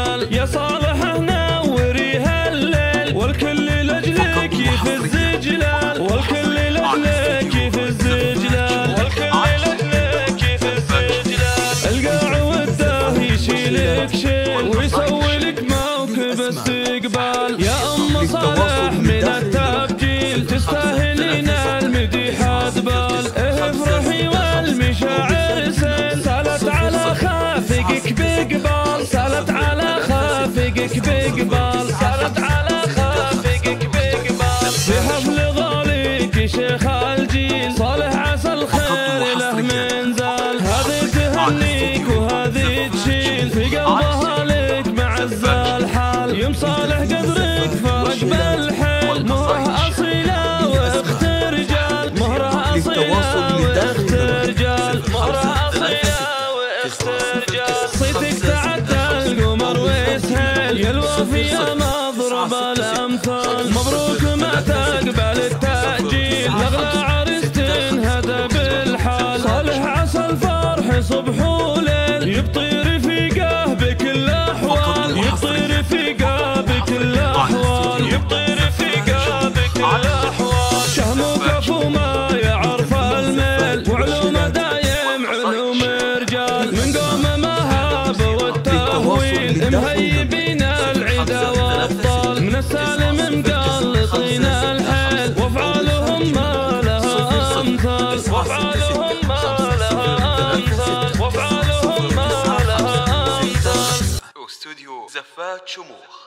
الرجال. يا صالح نوريها الليل والكل لأجلك يفز جلال، والكل لأجلك يفز جلال، والكل لأجلك يفز جلال. القاع وده يشيلك شيل ويسوي لك موكب استقبال. يا أم صالح من التبجيل تستاهلين المديح أدبال. افرحي والمشاعر سيل سالت على خافقك بقبال، سالت على خافقك بقبال، سالت على خافقك بقبال. في حفل غاليك شيخ الجيل صالح عسى الخير له منزال. هذه تهنيك وهذه تشيل في قلبها لك معز الحال. يم صالح قدرك فرق بالحيل، مهره أصيلة واخت رجال، مهره أصيلة واخت رجال، مهره أصيلة واخت رجال. صيتك تعدى القمر ويسهل يا الوفية مضرب الأمثال. مبروك ما تقبل التأجيل يغلى عرس تنهدى بالحال. صالح عسى الفرح صبح وليل يبطي رفيقه بكل الأحوال، يبطي رفيقه بكل الأحوال، يبطي رفيقه بكل الأحوال. شهم وكفو ما يعرف الميل وعلومه دايم علوم رجال. من قوم مهاب والتهويل مهيبين العدا وابطال. من السالم مقلطين الحيل وافعالهم ما لها امثال، وافعالهم ما لها امثال، وافعالهم ما لها امثال. استوديو زفات شموخ.